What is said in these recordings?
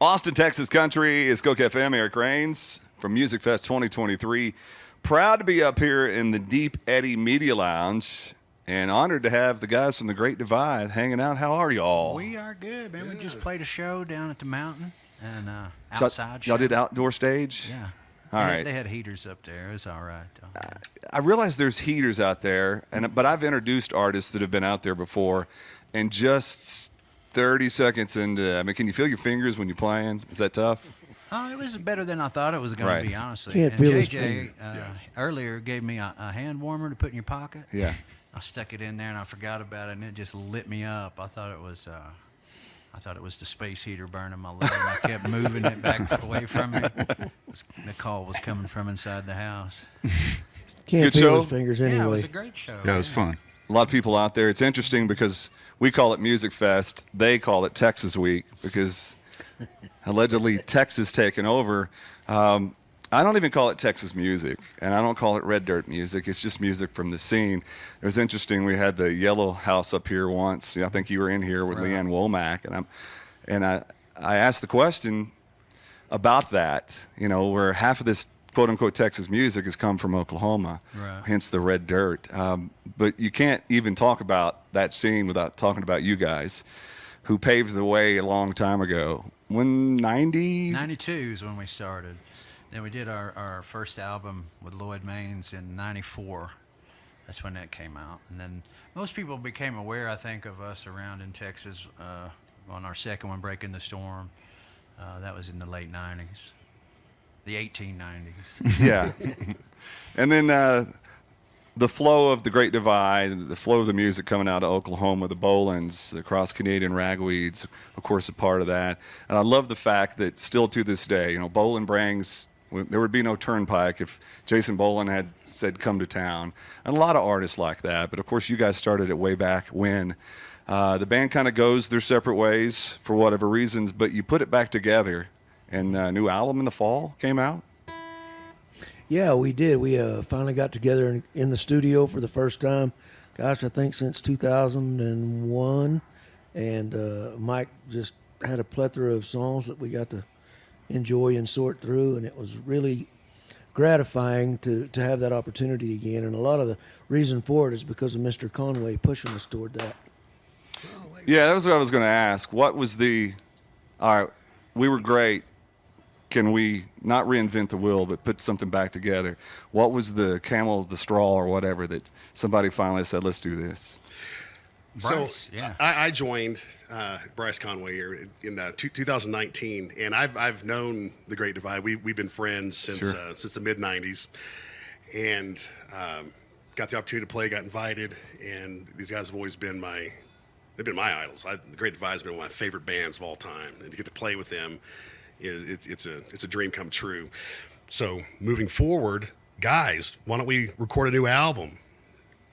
Austin, Texas country is Coke FM. Eric Rains from MusicFest 2023. Proud to be up here in the Deep Eddy Media Lounge and honored to have the guys from the Great Divide hanging out. How are y'all? We are good, man. We just played a show down at the mountain and So, outside show. y'all did outdoor stage? Yeah. All right. They had heaters up there. It was all right. I realize there's heaters out there, but I've introduced artists that have been out there before, and just 30 seconds into, I mean, can you feel your fingers when you're playing? Is that tough? Oh, it was better than I thought it was going Right. to be, honestly. Can't and feel his JJ earlier gave me a hand warmer to put in your pocket. Yeah. I stuck it in there and I forgot about it, and it just lit me up. I thought it was the space heater burning my leg. I kept moving it back away from me. The call was coming from inside the house. Can't Good feel show? his fingers Yeah, anyway. it was a great show. Yeah, it was fun. A lot of people out there. It's interesting because we call it Music Fest. They call it Texas Week because allegedly Texas taking over. I don't even call it Texas music, and I don't call it red dirt music. It's just music from the scene. It was interesting. We had the Yellow House up here once. I think you were in here with Right. Leanne Womack, and I asked the question about that. You know, where half of this quote unquote Texas music has come from Oklahoma, Right. hence the red dirt. But you can't even talk about that scene without talking about you guys, who paved the way a long time ago. When 92 is when we started. Then we did our first album with Lloyd Maines in 94. That's when that came out. And then most people became aware, I think, of us around in Texas on our second one, Breaking the Storm. That was in the late 90s, the 1890s. Yeah. And then the flow of the Great Divide, the flow of the music coming out of Oklahoma, the Bolins, the Cross Canadian Ragweeds, of course, a part of that. And I love the fact that still to this day, you know, Bolin Brangs, there would be no turnpike if Jason Bolin had said, come to town. And a lot of artists like that. But, of course, you guys started it way back when. The band kind of goes their separate ways for whatever reasons, but you put it back together. And a new album in the fall came out. Yeah, we did. We finally got together in the studio for the first time. Gosh, I think since 2001. And Mike just had a plethora of songs that we got to enjoy and sort through. And it was really gratifying to have that opportunity again. And a lot of the reason for it is because of Mr. Conway pushing us toward that. Yeah, that was what I was going to ask. What was all right, we were great. Can we not reinvent the wheel, but put something back together? What was the straw or whatever that somebody finally said, let's do this? Bryce, So yeah. I joined Bryce Conway here in 2019, and I've known the Great Divide. We've been friends since the mid '90s, and got the opportunity to play. Got invited, and these guys have always been they've been my idols. The Great Divide has been one of my favorite bands of all time, and to get to play with them, it's a dream come true. So moving forward, guys, why don't we record a new album?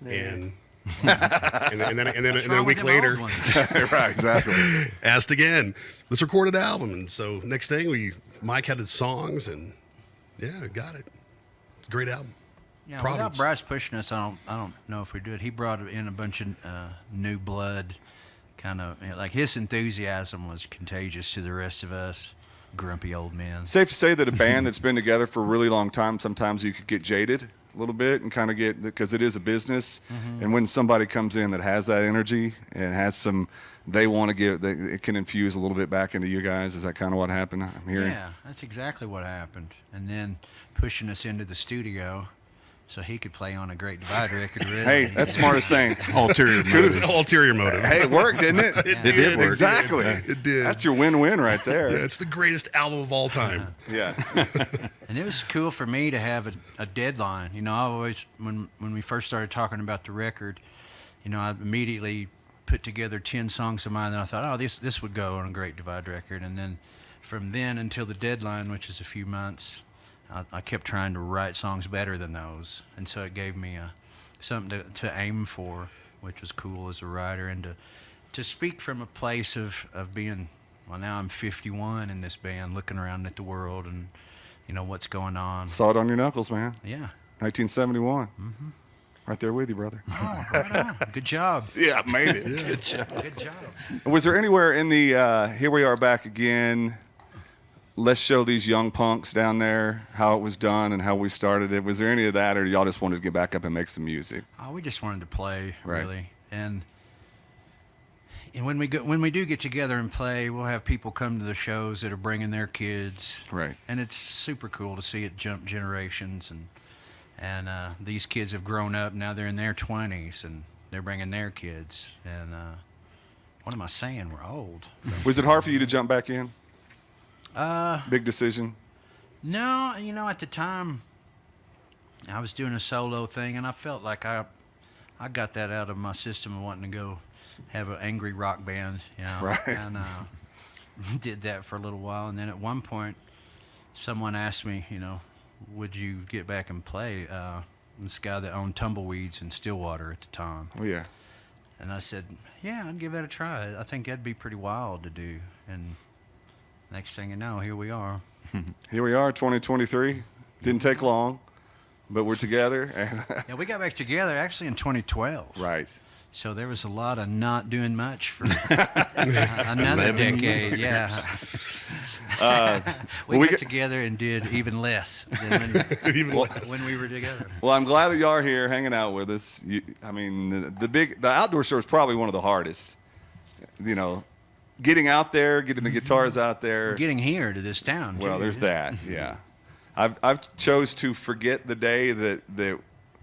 And and then a week later, Right, exactly. asked again, let's record an album. And so next thing Mike had his songs, and yeah, got it. It's a great album. Yeah, Province. without Bryce pushing us, I don't know if we do it. He brought in a bunch of new blood, kind of like his enthusiasm was contagious to the rest of us grumpy old men. Safe to say that a band that's been together for a really long time, sometimes you could get jaded a little bit and kind of because it is a business. Mm-hmm. And when somebody comes in that has that energy and has they want to give, it can infuse a little bit back into you guys. Is that kind of what happened? I'm hearing. Yeah, that's exactly what happened. And then pushing us into the studio so he could play on a Great Divide record. Really. Hey, that's the smartest thing. Ulterior motive. Ulterior motive. Hey, it worked, didn't it? It did work. Exactly. It did. That's your win-win right there. Yeah, it's the greatest album of all time. Yeah. And it was cool for me to have a deadline. You know, I always, when we first started talking about the record, you know, I immediately put together 10 songs of mine, and I thought, oh, this would go on a Great Divide record. And then from then until the deadline, which is a few months, I kept trying to write songs better than those. And so it gave me something to aim for, which was cool as a writer, and to speak from a place of being, well, now I'm 51 in this band, looking around at the world and, you know, what's going on. Saw it on your knuckles, man. Yeah. 1971. Mm-hmm. Right there with you, brother. Oh, right on. Good job. Yeah, I made it. Good job. Was there anywhere in the, here we are back again, let's show these young punks down there how it was done and how we started it. Was there any of that, or y'all just wanted to get back up and make some music? Oh, we just wanted to play, Right. really. And when we do get together and play, we'll have people come to the shows that are bringing their kids. Right. And it's super cool to see it jump generations. And these kids have grown up. Now they're in their 20s, and they're bringing their kids. And what am I saying? We're old. Was it hard for you to jump back in? Uh, Big decision? No, at the time, I was doing a solo thing, and I felt like I got that out of my system of wanting to go have an angry rock band, Right. And did that for a little while, and then at one point, someone asked me, would you get back and play? This guy that owned Tumbleweeds in Stillwater at the time. Oh, yeah. And I said, yeah, I'd give that a try. I think that'd be pretty wild to do. And next thing you know, here we are. Here we are, 2023. Didn't take long, but we're together. Yeah, we got back together actually in 2012. Right. So there was a lot of not doing much for another decade. Yeah. we got together and did even less than when we were together. Well, I'm glad that y'all are here hanging out with us. The outdoor show is probably one of the hardest. Getting out there, getting the guitars out there. Getting here to this town. Well, too. there's that. Yeah. I've chose to forget the day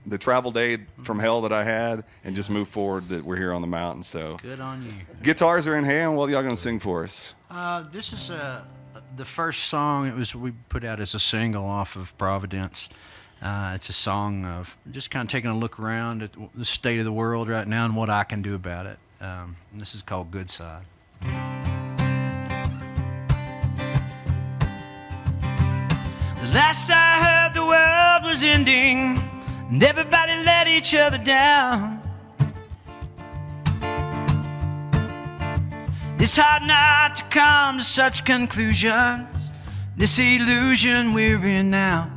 the travel day from hell that I had and just move forward that we're here on the mountain. So good on you. Guitars are in hand. What are y'all gonna sing for us? This is the first song we put out as a single off of Providence. It's a song of just kind of taking a look around at the state of the world right now and what I can do about it. And this is called Good Side. The last I heard, the world was ending, and everybody let each other down. It's hard not to come to such conclusions, this illusion we're in now.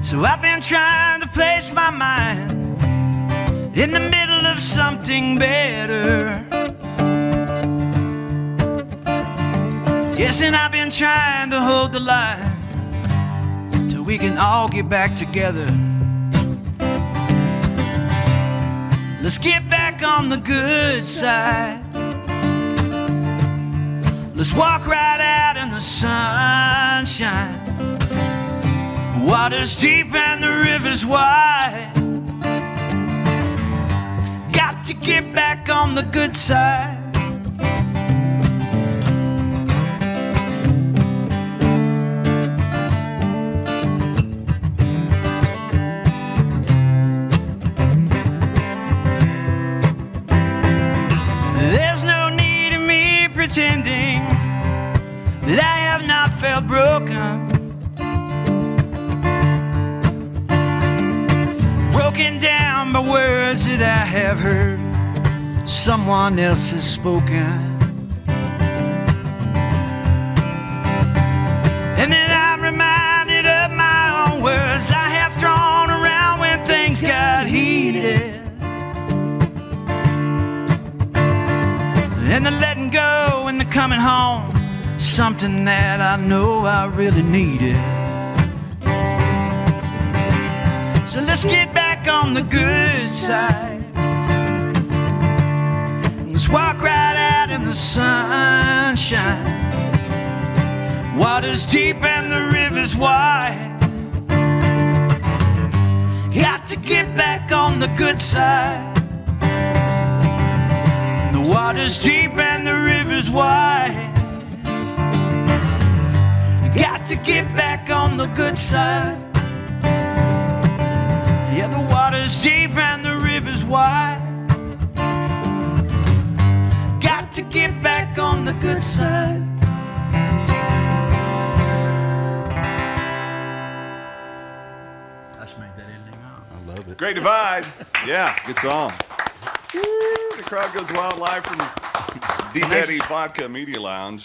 So I've been trying to place my mind in the middle of something better. Yes, and I've been trying to hold the line till we can all get back together. Let's get back on the good side. Let's walk right out in the sunshine. Water's deep and the river's wide. Got to get back on the good side. There's no need in me pretending that I have not felt broken. Broken down by words that I have heard someone else has spoken. And then I'm reminded of my own words I have thrown around when things got heated. And the letting go and the coming home, something that I know I really needed. So let's get back on the good side. Let's walk right out in the sunshine. Water's deep and the river's wide. Got to get back on the good side. The water's deep and the river's wide. Got to get back on the good side. Yeah, the water's deep and the river's wide. Got to get back on the good side. Let's make that ending up. I love it. Great Divide. Yeah, good song. Woo, the crowd goes wild live from Deep Eddy Media Lounge.